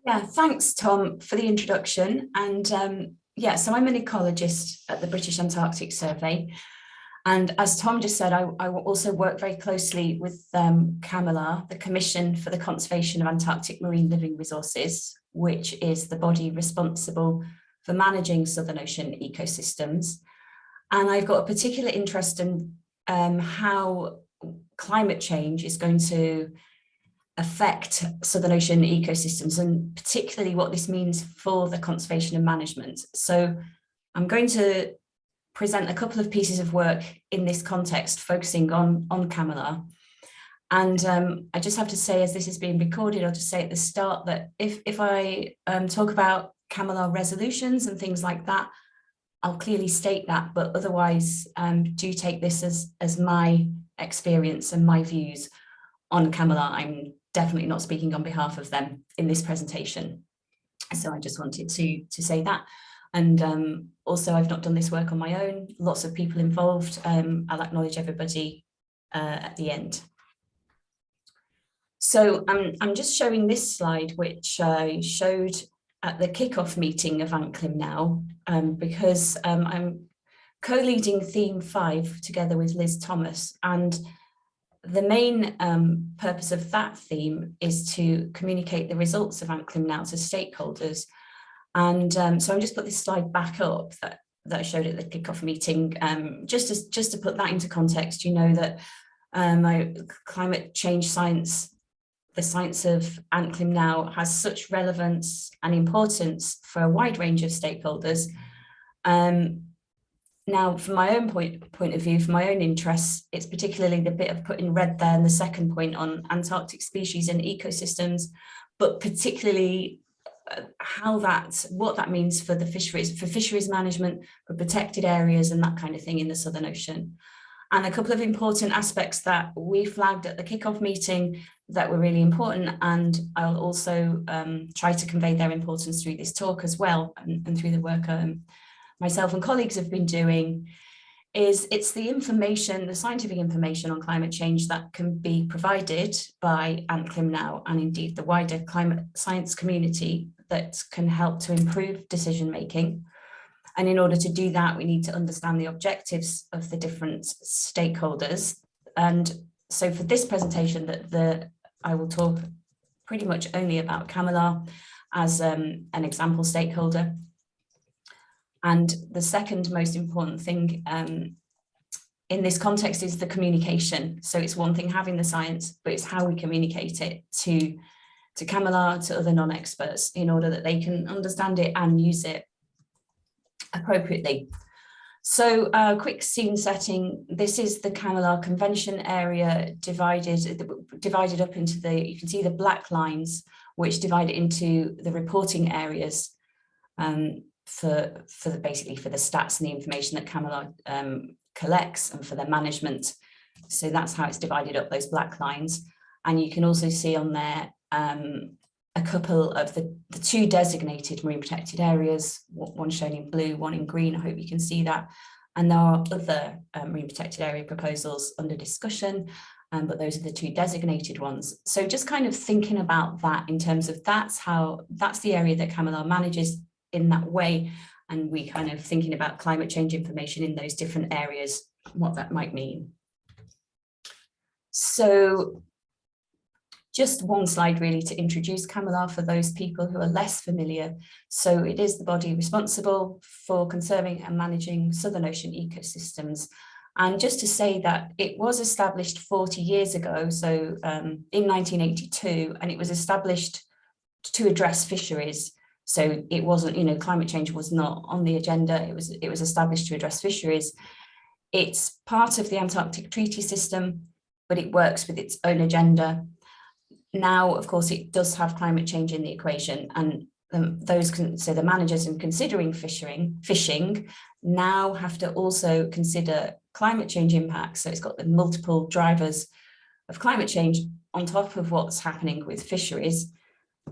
Yeah, thanks, Tom, for the introduction. And yeah, so I'm an ecologist at the British Antarctic Survey. And as Tom just said, I also work very closely with Cavanagh, the Commission for the Conservation of Antarctic Marine Living Resources, which is the body responsible for managing Southern Ocean ecosystems. And I've got a particular interest in how climate change is going to affect Southern Ocean ecosystems, and particularly what this means for the conservation and management. So I'm going to present a couple of pieces of work in this context, focusing on Cavanagh. And I just have to say, as this is being recorded, I'll just say at the start that if I talk about Cavanagh resolutions and things like that, I'll clearly state that, but otherwise do take this as my experience and my views on Cavanagh. I'm definitely not speaking on behalf of them in this presentation. So I just wanted to say that. And also, I've not done this work on my own, lots of people involved. I'll acknowledge everybody at the end. So I'm just showing this slide, which I showed at the kickoff meeting of Cavanagh, because I'm co-leading theme 5 together with Liz Thomas. And the main purpose of that theme is to communicate the results of Cavanagh to stakeholders. And so I'm just put this slide back up that I showed at the kickoff meeting, just to put that into context. You know that climate change science, the science of Cavanagh, has such relevance and importance for a wide range of stakeholders. Now, from my own point of view, for my own interests, it's particularly the bit I've put in red there in the second point on Antarctic species and ecosystems, but particularly what that means for the fisheries management, for protected areas and that kind of thing in the Southern Ocean. And a couple of important aspects that we flagged at the kickoff meeting that were really important, and I'll also try to convey their importance through this talk as well, and through the work myself and colleagues have been doing, it's the information, the scientific information on climate change that can be provided by Cavanagh and indeed the wider climate science community that can help to improve decision making. And in order to do that, we need to understand the objectives of the different stakeholders. And so for this presentation, I will talk pretty much only about Cavanagh as an example stakeholder. And the second most important thing in this context is the communication. So it's one thing having the science, but it's how we communicate it to Cavanagh, to other non-experts, in order that they can understand it and use it appropriately. So quick scene setting. This is the Cavanagh Convention area divided up into you can see the black lines, which divide it into the reporting areas basically for the stats and the information that Cavanagh collects, and for their management. So that's how it's divided up, those black lines. And you can also see on there a couple of the 2 designated marine protected areas, one shown in blue, one in green. I hope you can see that. And there are other marine protected area proposals under discussion, but those are the 2 designated ones. So just kind of thinking about that in terms of that's the area that Cavanagh manages in that way, and we kind of thinking about climate change information in those different areas, what that might mean. So just one slide really to introduce Cavanagh for those people who are less familiar. So it is the body responsible for conserving and managing Southern Ocean ecosystems. And just to say that it was established 40 years ago, so in 1982, and it was established to address fisheries. So it wasn't, climate change was not on the agenda. It was established to address fisheries. It's part of the Antarctic Treaty System, but it works with its own agenda. Now, of course, it does have climate change in the equation, and so the managers in considering fishing now have to also consider climate change impacts. So it's got the multiple drivers of climate change on top of what's happening with fisheries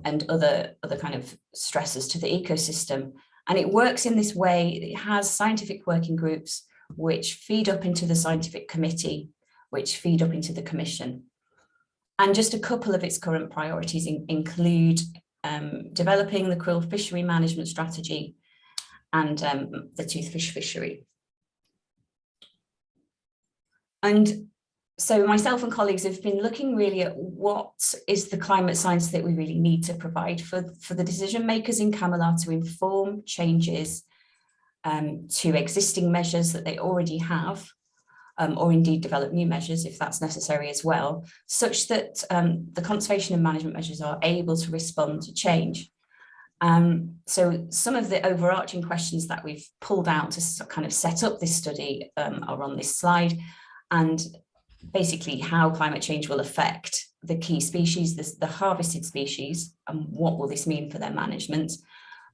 and other kind of stresses to the ecosystem. And it works in this way. It has scientific working groups which feed up into the scientific committee, which feed up into the commission. And just a couple of its current priorities include developing the krill fishery management strategy, and the toothfish fishery. And so myself and colleagues have been looking really at what is the climate science that we really need to provide for the decision makers in Cavanagh to inform changes to existing measures that they already have, or indeed develop new measures if that's necessary as well, such that the conservation and management measures are able to respond to change. So some of the overarching questions that we've pulled out to kind of set up this study are on this slide, and basically how climate change will affect the key species, the harvested species, and what will this mean for their management.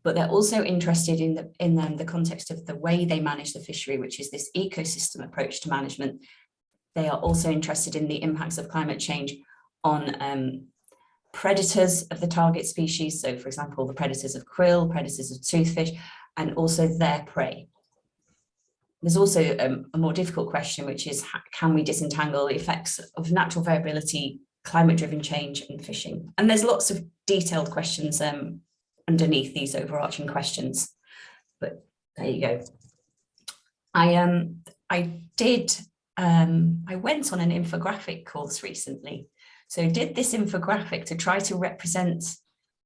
But they're also interested in the context of the way they manage the fishery, which is this ecosystem approach to management. They are also interested in the impacts of climate change on predators of the target species. So for example, the predators of krill, predators of toothfish, and also their prey. There's also a more difficult question, which is, can we disentangle the effects of natural variability, climate-driven change, and fishing? And there's lots of detailed questions underneath these overarching questions, but there you go. I went on an infographic course recently. So I did this infographic to try to represent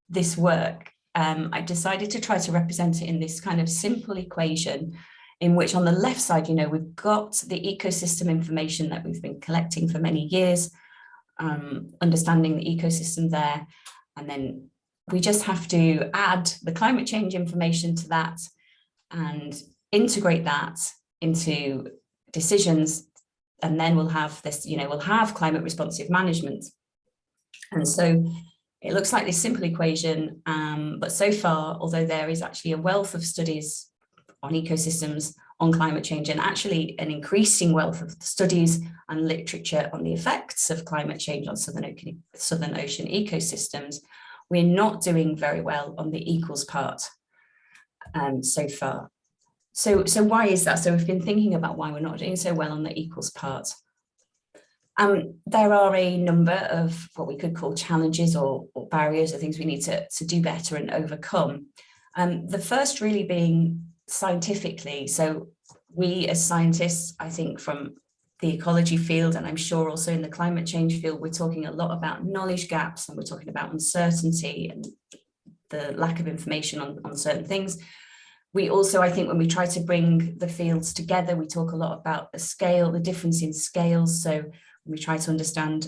this work. I decided to try to represent it in this kind of simple equation, in which on the left side, we've got the ecosystem information that we've been collecting for many years, understanding the ecosystem there, and then we just have to add the climate change information to that and integrate that into decisions, and then we'll have this, we'll have climate responsive management. And so it looks like this simple equation, but so far, although there is actually a wealth of studies on ecosystems, on climate change, and actually an increasing wealth of studies and literature on the effects of climate change on Southern Ocean ecosystems, we're not doing very well on the equals part so far. So why is that? So we've been thinking about why we're not doing so well on the equals part. There are a number of what we could call challenges or barriers or things we need to do better and overcome. The first really being scientifically. So we as scientists, I think from the ecology field, and I'm sure also in the climate change field, we're talking a lot about knowledge gaps, and we're talking about uncertainty and the lack of information on certain things. We also, I think when we try to bring the fields together, we talk a lot about the scale, the difference in scales. So when we try to understand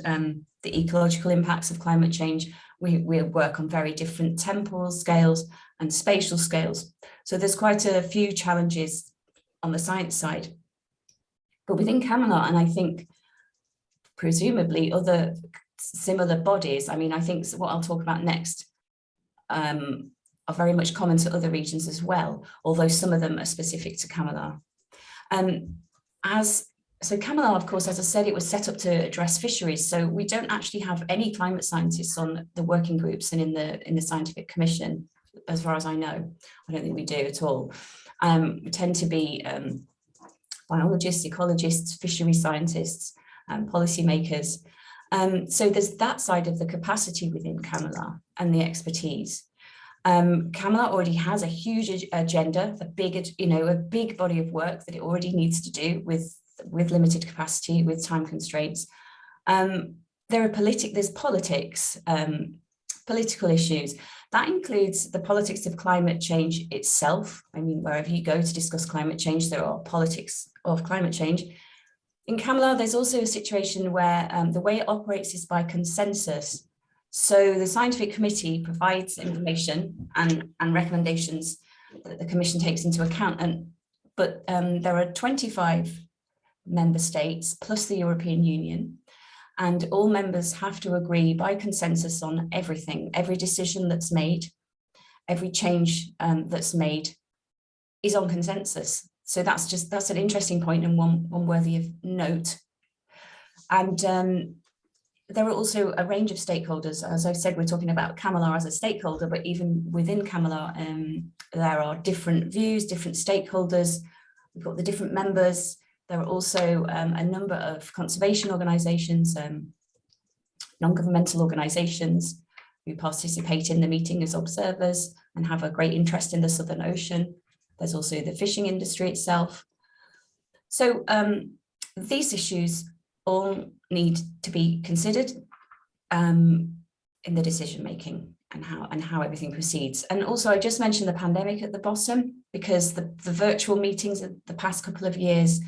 the ecological impacts of climate change, we work on very different temporal scales and spatial scales. So there's quite a few challenges on the science side. But within Cavanagh, and I think presumably other similar bodies, I mean, I think what I'll talk about next are very much common to other regions as well, although some of them are specific to Cavanagh. So Cavanagh, of course, as I said, it was set up to address fisheries. So we don't actually have any climate scientists on the working groups and in the scientific commission, as far as I know. I don't think we do at all. We tend to be biologists, ecologists, fishery scientists, policymakers. So there's that side of the capacity within Cavanagh and the expertise. Cavanagh already has a huge agenda, a big body of work that it already needs to do with limited capacity, with time constraints. There's politics, political issues. That includes the politics of climate change itself. I mean, wherever you go to discuss climate change, there are politics of climate change. In Cavanagh, there's also a situation where the way it operates is by consensus. So the scientific committee provides information and recommendations that the commission takes into account. But there are 25 member states plus the European Union, and all members have to agree by consensus on everything. Every decision that's made, every change that's made is on consensus. So that's an interesting point and one worthy of note. And there are also a range of stakeholders. As I've said, we're talking about Cavanagh as a stakeholder, but even within Cavanagh, there are different views, different stakeholders. We've got the different members. There are also a number of conservation organisations, non-governmental organisations, who participate in the meeting as observers and have a great interest in the Southern Ocean. There's also the fishing industry itself. So these issues all need to be considered in the decision making and how everything proceeds. And also, I just mentioned the pandemic at the bottom, because the virtual meetings of the past couple of years,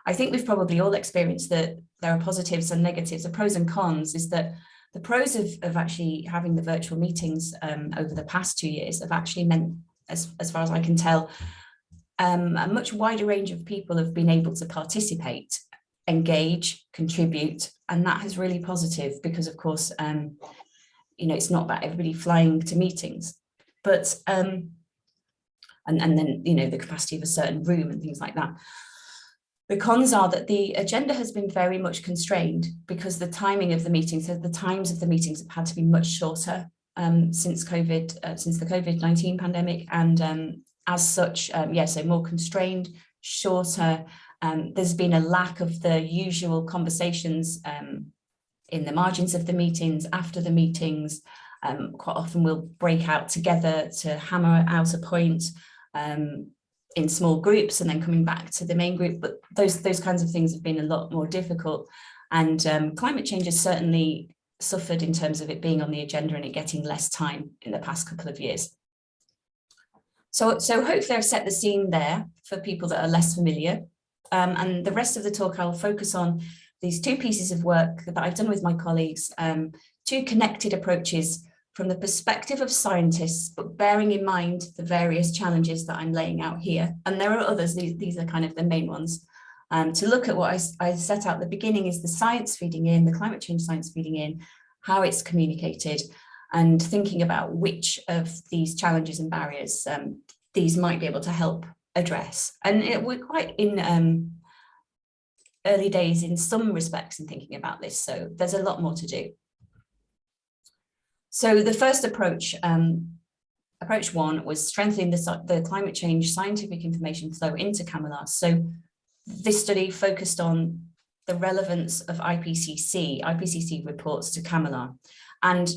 I think we've probably all experienced that there are positives and negatives. The pros and cons is that the pros of actually having the virtual meetings over the past 2 years have actually meant, as far as I can tell, a much wider range of people have been able to participate, engage, contribute, and that is really positive because, of course, you know, it's not about everybody flying to meetings, but and then, you know, the capacity of a certain room and things like that. The cons are that the agenda has been very much constrained because the timing of the meetings, so the times of the meetings have had to be much shorter since the COVID-19 pandemic, and as such, so more constrained, shorter. There's been a lack of the usual conversations in the margins of the meetings, after the meetings. Quite often we'll break out together to hammer out a point in small groups and then coming back to the main group. But those kinds of things have been a lot more difficult. And climate change has certainly suffered in terms of it being on the agenda and it getting less time in the past couple of years. So hopefully I've set the scene there for people that are less familiar. And the rest of the talk, I'll focus on these two pieces of work that I've done with my colleagues, two connected approaches from the perspective of scientists, but bearing in mind the various challenges that I'm laying out here. And there are others, these are kind of the main ones. To look at what I set out at the beginning is the science feeding in, the climate change science feeding in, how it's communicated, and thinking about which of these challenges and barriers these might be able to help address. And we're quite in early days in some respects in thinking about this, so there's a lot more to do. So the first approach, approach one, was strengthening the climate change scientific information flow into Cavanagh. So this study focused on the relevance of IPCC reports to Cavanagh. And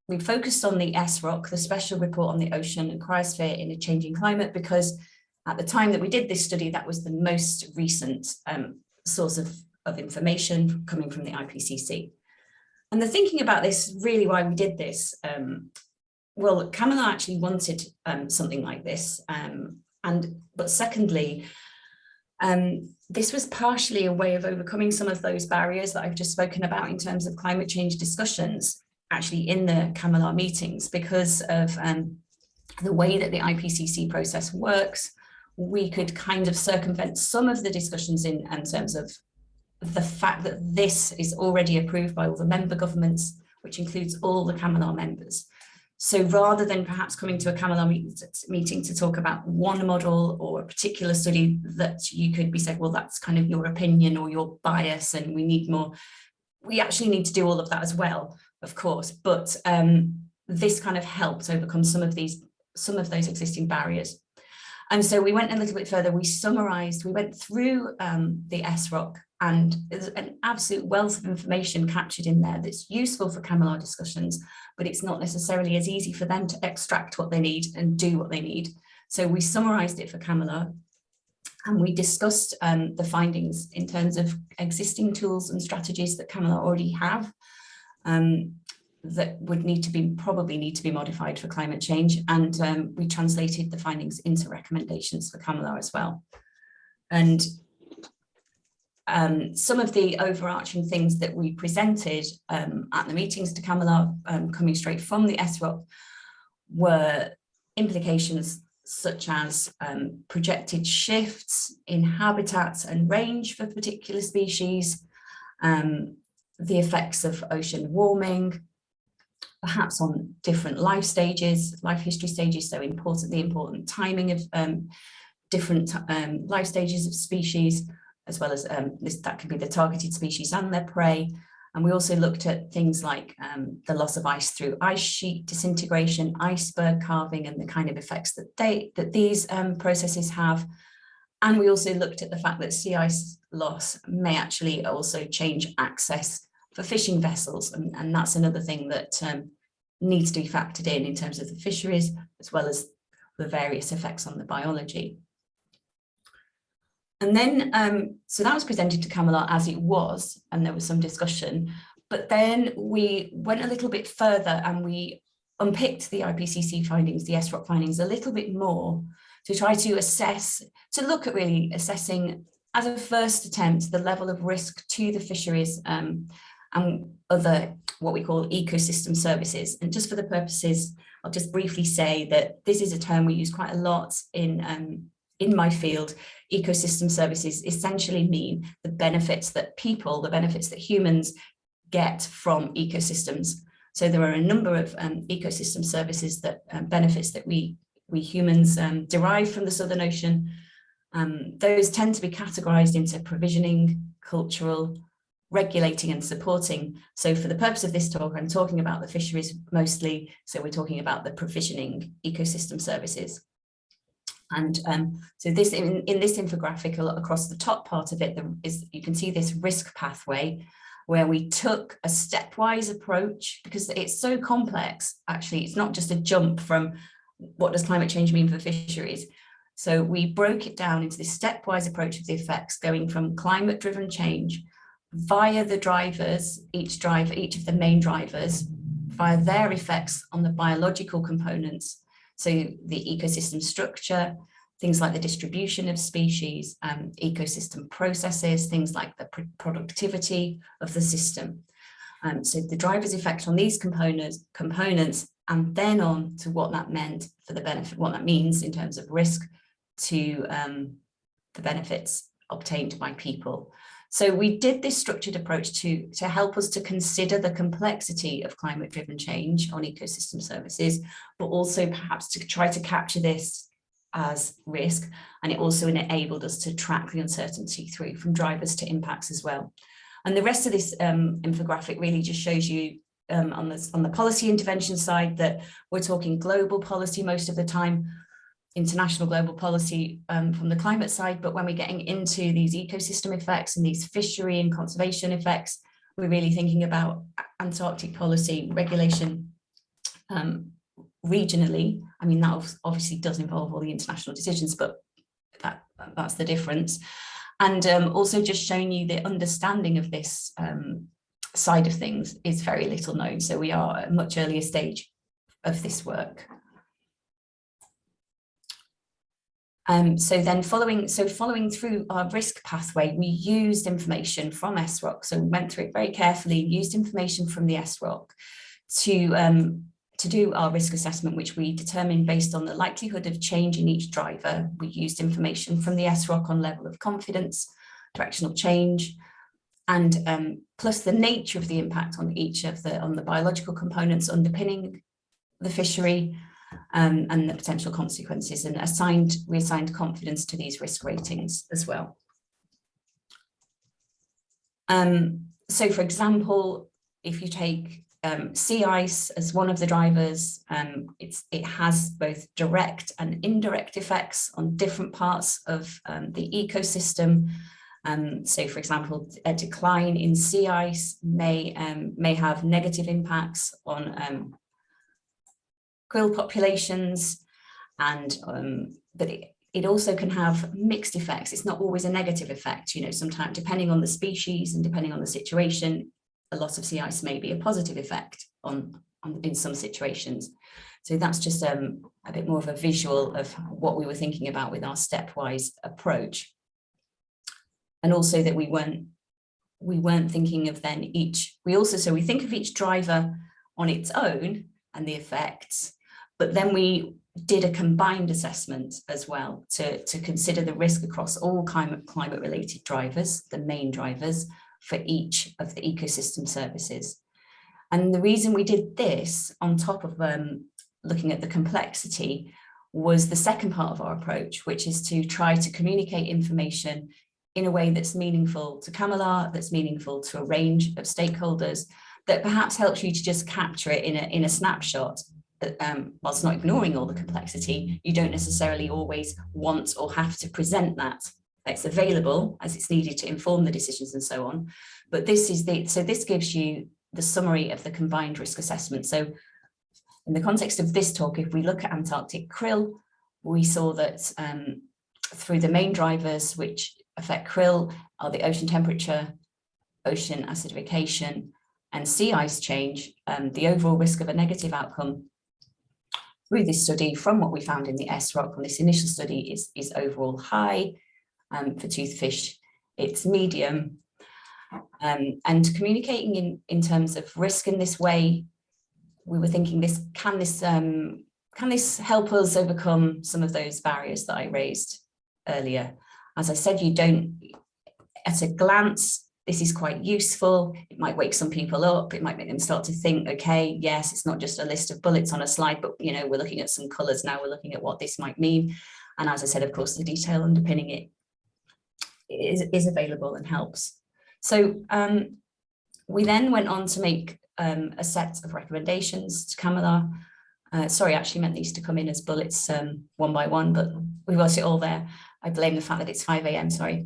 we focused on the SROC, the Special Report on the Ocean and Cryosphere in a Changing Climate, because at the time that we did this study, that was the most recent source of information coming from the IPCC. And the thinking about this, really why we did this, well, Cavanagh actually wanted something like this. But secondly, this was partially a way of overcoming some of those barriers that I've just spoken about in terms of climate change discussions, actually in the Cavanagh meetings, because of the way that the IPCC process works. We could kind of circumvent some of the discussions in terms of the fact that this is already approved by all the member governments, which includes all the Cavanagh members. So rather than perhaps coming to a Cavanagh meeting to talk about one model or a particular study that you could be saying, well, that's kind of your opinion or your bias and we need more, we actually need to do all of that as well, of course. But this kind of helped overcome some of those existing barriers. And so we went a little bit further. We went through the SROC, and there's an absolute wealth of information captured in there that's useful for Cavanagh discussions, but it's not necessarily as easy for them to extract what they need and do what they need. So we summarized it for Cavanagh, and we discussed the findings in terms of existing tools and strategies that Cavanagh already have that would probably need to be modified for climate change. And we translated the findings into recommendations for Cavanagh as well. And some of the overarching things that we presented at the meetings to Cavanagh, coming straight from the SROC, were implications such as projected shifts in habitats and range for particular species, the effects of ocean warming, perhaps on different life history stages, so the important timing of different life stages of species, as well as that could be the targeted species and their prey. And we also looked at things like the loss of ice through ice sheet disintegration, iceberg carving, and the kind of effects that these processes have. And we also looked at the fact that sea ice loss may actually also change access for fishing vessels. And that's another thing that needs to be factored in terms of the fisheries, as well as the various effects on the biology. And then, so that was presented to Cavanagh as it was, and there was some discussion, but then we went a little bit further and we unpicked the IPCC findings, the SROC findings, a little bit more to try to assess, to look at really assessing as a first attempt the level of risk to the fisheries and other what we call ecosystem services. And just for the purposes, I'll just briefly say that this is a term we use quite a lot in my field. Ecosystem services essentially mean the benefits that people, the benefits that humans get from ecosystems. So there are a number of ecosystem services that benefits that we humans derive from the Southern Ocean. Those tend to be categorized into provisioning, cultural, regulating and supporting. So for the purpose of this talk, I'm talking about the fisheries mostly. So we're talking about the provisioning ecosystem services. And so this in this infographic across the top part of it is, you can see this risk pathway where we took a stepwise approach, because it's so complex. Actually, it's not just a jump from what does climate change mean for fisheries. So we broke it down into this stepwise approach of the effects, going from climate driven change via the drivers, each of the main drivers, via their effects on the biological components. So the ecosystem structure, things like the distribution of species, ecosystem processes, things like the productivity of the system. So the driver's effect on these components, and then on to what that meant for the benefit, what that means in terms of risk to the benefits obtained by people. So we did this structured approach to help us to consider the complexity of climate-driven change on ecosystem services, but also perhaps to try to capture this as risk. And it also enabled us to track the uncertainty through from drivers to impacts as well. And the rest of this infographic really just shows you on the policy intervention side that we're talking global policy most of the time, international global policy from the climate side, but when we're getting into these ecosystem effects and these fishery and conservation effects, we're really thinking about Antarctic policy regulation regionally. I mean, that obviously does involve all the international decisions, but that's the difference. And also just showing you the understanding of this side of things is very little known. So we are at a much earlier stage of this work. So then following through our risk pathway, we used information from SROC. So we went through it very carefully, used information from the SROC to do our risk assessment, which we determined based on the likelihood of change in each driver. We used information from the SROC on level of confidence, directional change, and plus the nature of the impact on each of the biological components underpinning the fishery, and the potential consequences, and we assigned confidence to these risk ratings as well. So for example, if you take sea ice as one of the drivers, it has both direct and indirect effects on different parts of the ecosystem. So for example, a decline in sea ice may have negative impacts on krill populations, and but it also can have mixed effects. It's not always a negative effect, you know, sometimes depending on the species and depending on the situation, a lot of sea ice may be a positive effect in some situations. So that's just a bit more of a visual of what we were thinking about with our stepwise approach. And also that we weren't thinking of then so we think of each driver on its own and the effects, but then we did a combined assessment as well to consider the risk across all climate related drivers, the main drivers for each of the ecosystem services. And the reason we did this on top of looking at the complexity was the second part of our approach, which is to try to communicate information in a way that's meaningful to Cavanagh, that's meaningful to a range of stakeholders, that perhaps helps you to just capture it in a snapshot. Whilst not ignoring all the complexity, you don't necessarily always want or have to present that. It's available as it's needed to inform the decisions and so on. But this gives you the summary of the combined risk assessment. So In the context of this talk, if we look at Antarctic krill, we saw that through the main drivers which affect krill are the ocean temperature, ocean acidification, and sea ice change, the overall risk of a negative outcome through this study from what we found in the SROC on this initial study is overall high. For toothfish, it's medium. And communicating in terms of risk in this way, we were thinking can this help us overcome some of those barriers that I raised earlier? As I said, you don't, at a glance, this is quite useful. It might wake some people up. It might make them start to think, okay, yes, it's not just a list of bullets on a slide, but we're looking at some colors now, we're looking at what this might mean. And as I said, of course, the detail underpinning it is available and helps. So we then went on to make a set of recommendations to Cavanagh. Sorry, I actually meant these to come in as bullets one by one, but we've got it all there. I blame the fact that it's 5 a.m, sorry.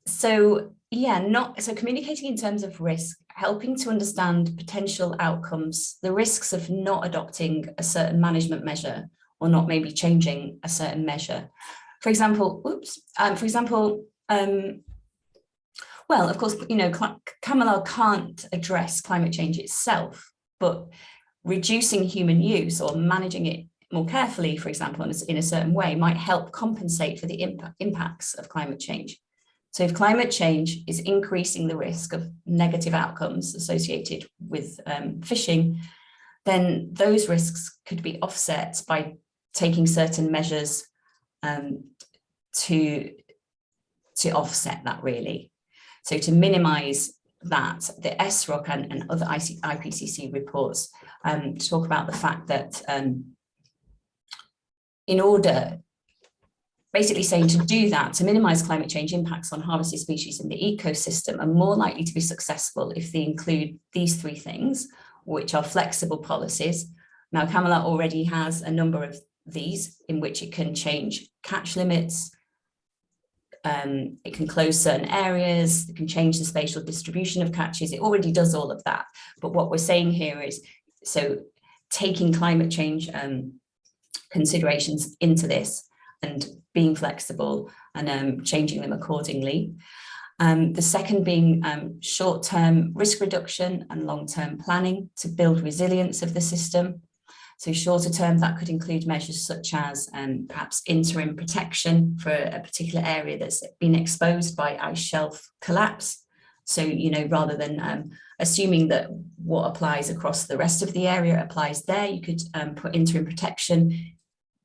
So communicating in terms of risk, helping to understand potential outcomes, the risks of not adopting a certain management measure or not maybe changing a certain measure. For example, well, of course, Cavanagh can't address climate change itself, but reducing human use or managing it more carefully, for example, in a certain way, might help compensate for the impacts of climate change. So if climate change is increasing the risk of negative outcomes associated with fishing, then those risks could be offset by taking certain measures to offset that, really. So to minimize that, the SROC and other IPCC reports talk about the fact that in order, basically saying to do that, to minimize climate change impacts on harvested species in the ecosystem are more likely to be successful if they include these three things, which are flexible policies. Now, Cavanagh already has a number of these in which it can change catch limits, it can close certain areas, it can change the spatial distribution of catches. It already does all of that. But what we're saying here is, so taking climate change considerations into this and being flexible and changing them accordingly. The second being short-term risk reduction and long-term planning to build resilience of the system. So shorter term, that could include measures such as perhaps interim protection for a particular area that's been exposed by ice shelf collapse. So, rather than assuming that what applies across the rest of the area applies there, you could put interim protection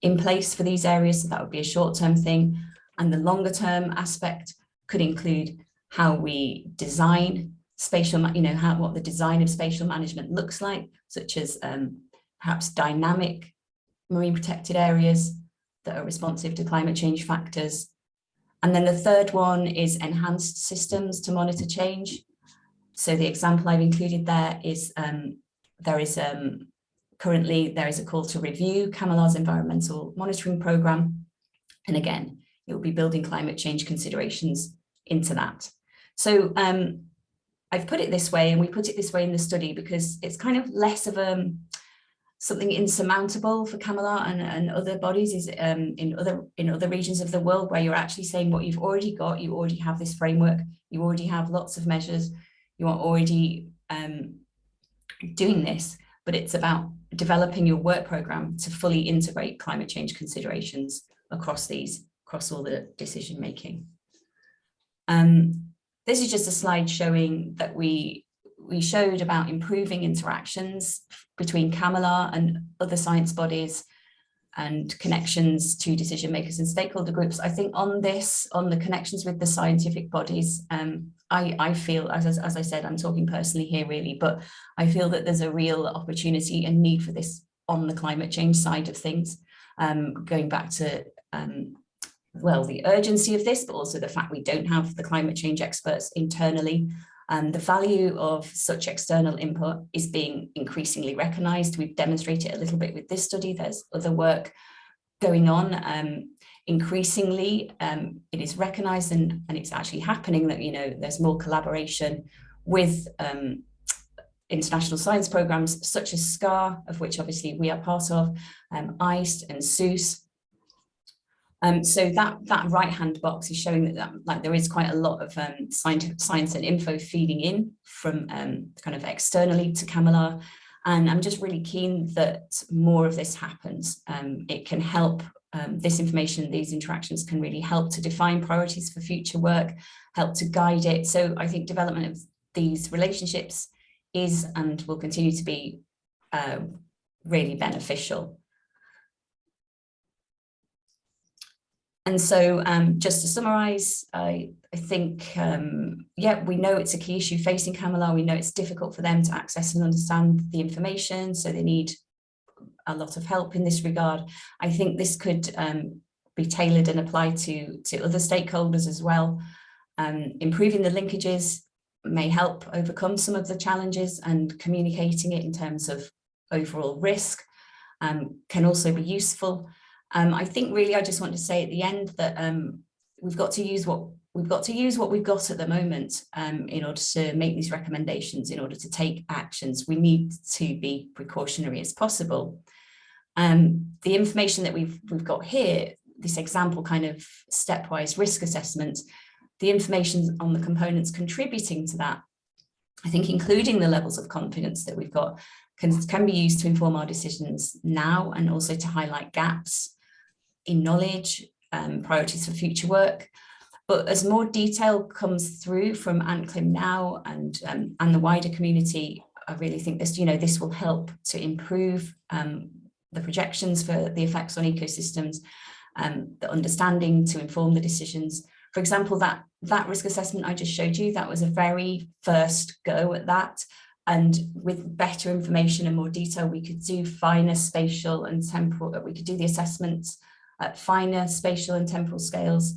in place for these areas. So that would be a short-term thing. And the longer-term aspect could include how we design spatial, what the design of spatial management looks like, such as perhaps dynamic marine protected areas that are responsive to climate change factors. And then the third one is enhanced systems to monitor change. So the example I've included there is currently there is a call to review Cavanagh's environmental monitoring programme. And again, it will be building climate change considerations into that. So I've put it this way, and we put it this way in the study because it's kind of less of something insurmountable for Cavanagh and other bodies is in other regions of the world, where you're actually saying what you've already got. You already have this framework. You already have lots of measures. You are already doing this, but it's about developing your work program to fully integrate climate change considerations across all the decision making. This is just a slide showing that we showed about improving interactions between Cavanagh and other science bodies and connections to decision makers and stakeholder groups. I think on the connections with the scientific bodies, I feel, as I said, I'm talking personally here really, but I feel that there's a real opportunity and need for this on the climate change side of things, going back to well, the urgency of this, but also the fact we don't have the climate change experts internally. The value of such external input is being increasingly recognised. We've demonstrated a little bit with this study. There's other work going on. Increasingly, it is recognised and it's actually happening that, there's more collaboration with international science programs such as SCAR, of which obviously we are part of, ICE and SUSE. So that right-hand box is showing that like there is quite a lot of science and info feeding in from kind of externally to Cavanagh. And I'm just really keen that more of this happens. It can help, this information, these interactions can really help to define priorities for future work, help to guide it. So I think development of these relationships is and will continue to be really beneficial. And so just to summarise, I think, yeah, we know it's a key issue facing Cavanagh. We know it's difficult for them to access and understand the information, so they need a lot of help in this regard. I think this could be tailored and applied to other stakeholders as well. Improving the linkages may help overcome some of the challenges, and communicating it in terms of overall risk can also be useful. I think really I just want to say at the end that we've got to use what we've got at the moment in order to make these recommendations, in order to take actions. We need to be precautionary as possible. The information that we've got here, this example kind of stepwise risk assessment, the information on the components contributing to that, I think including the levels of confidence that we've got can be used to inform our decisions now, and also to highlight gaps in knowledge, priorities for future work. But as more detail comes through from AntClim now and the wider community, I really think this, this will help to improve the projections for the effects on ecosystems, the understanding to inform the decisions. For example, that risk assessment I just showed you, that was a very first go at that. And with better information and more detail, we could do finer spatial and temporal, we could do the assessments at finer spatial and temporal scales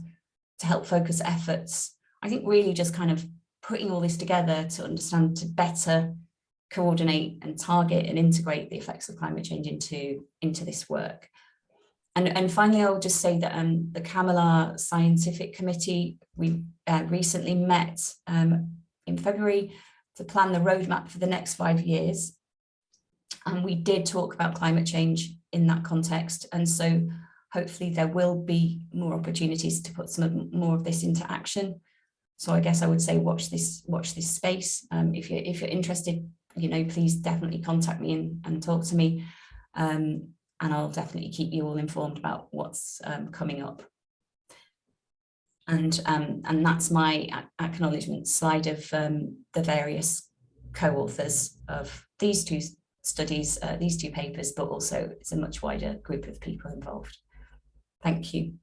to help focus efforts. I think really just kind of putting all this together to understand, to better coordinate and target and integrate the effects of climate change into this work. And finally, I'll just say that the Cavanagh Scientific Committee, we recently met in February to plan the roadmap for the next 5 years. And we did talk about climate change in that context. And so hopefully there will be more opportunities to put more of this into action. So I guess I would say watch this space. If you're interested, please definitely contact me and talk to me. And I'll definitely keep you all informed about what's coming up. And that's my acknowledgement slide of the various co-authors of these two studies, these two papers, but also it's a much wider group of people involved. Thank you.